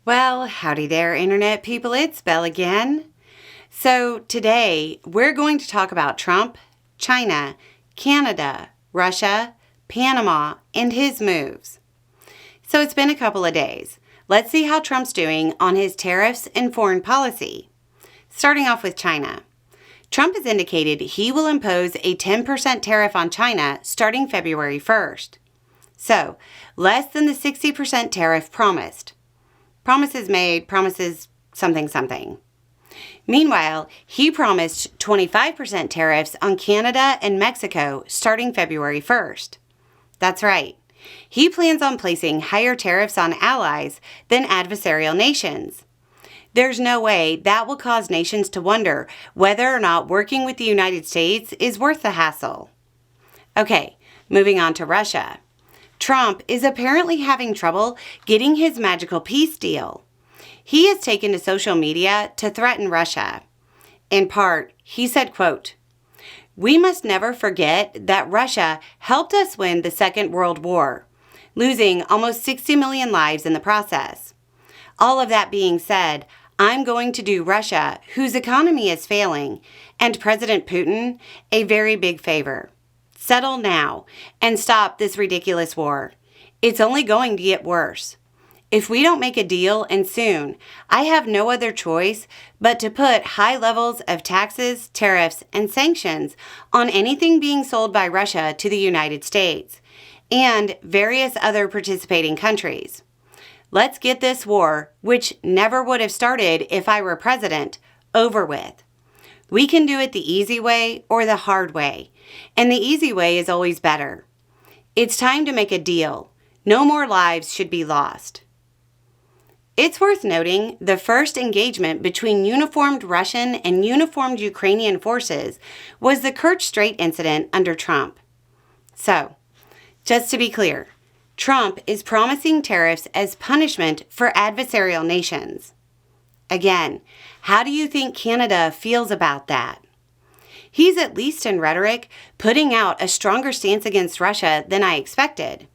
Well, howdy there, Internet people. It's Belle again. So today we're going to talk about Trump, China, Canada, Russia, Panama, and his moves. So it's been a couple of days. Let's see how Trump's doing on his tariffs and foreign policy. Starting off with China. Trump has indicated he will impose a 10% tariff on China starting February 1st. So, less than the 60% tariff promised. Promises made, promises something. Meanwhile, he promised 25% tariffs on Canada and Mexico starting February 1st. That's right. He plans on placing higher tariffs on allies than adversarial nations. There's no way that will cause nations to wonder whether or not working with the United States is worth the hassle. Okay, moving on to Russia. Trump is apparently having trouble getting his magical peace deal. He has taken to social media to threaten Russia. In part, he said, quote, "We must never forget that Russia helped us win the Second World War, losing almost 60 million lives in the process. All of that being said, I'm going to do Russia, whose economy is failing, and President Putin a very big favor. Settle now and stop this ridiculous war. It's only going to get worse. If we don't make a deal and soon, I have no other choice but to put high levels of taxes, tariffs, and sanctions on anything being sold by Russia to the United States and various other participating countries. Let's get this war, which never would have started if I were president, over with. We can do it the easy way or the hard way, and the easy way is always better. It's time to make a deal. No more lives should be lost." It's worth noting the first engagement between uniformed Russian and uniformed Ukrainian forces was the Kerch Strait incident under Trump. So, just to be clear, Trump is promising tariffs as punishment for adversarial nations. Again, how do you think Canada feels about that? He's, at least in rhetoric, putting out a stronger stance against Russia than I expected.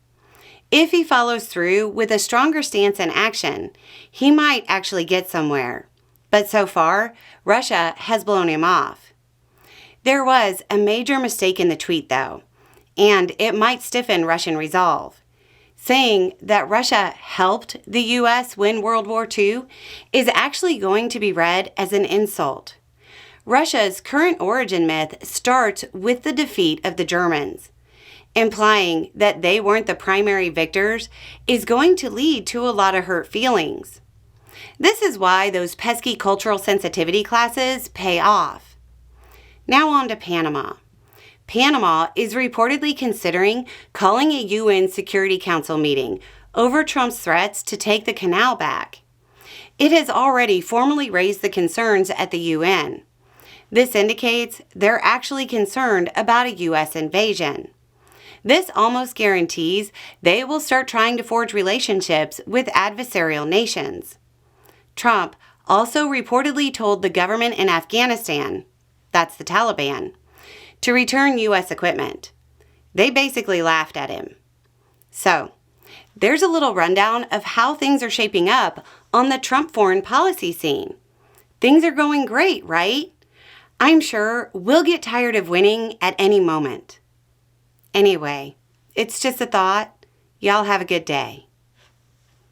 If he follows through with a stronger stance in action, he might actually get somewhere. But so far, Russia has blown him off. There was a major mistake in the tweet, though, and it might stiffen Russian resolve. Saying that Russia helped the U.S. win World War II is actually going to be read as an insult. Russia's current origin myth starts with the defeat of the Germans. Implying that they weren't the primary victors is going to lead to a lot of hurt feelings. This is why those pesky cultural sensitivity classes pay off. Now on to Panama. Panama is reportedly considering calling a UN Security Council meeting over Trump's threats to take the canal back. It has already formally raised the concerns at the UN. This indicates they're actually concerned about a U.S. invasion. This almost guarantees they will start trying to forge relationships with adversarial nations. Trump also reportedly told the government in Afghanistan, that's the Taliban, to return U.S. equipment. They basically laughed at him. So, there's a little rundown of how things are shaping up on the Trump foreign policy scene. Things are going great, right? I'm sure we'll get tired of winning at any moment. Anyway, it's just a thought. Y'all have a good day.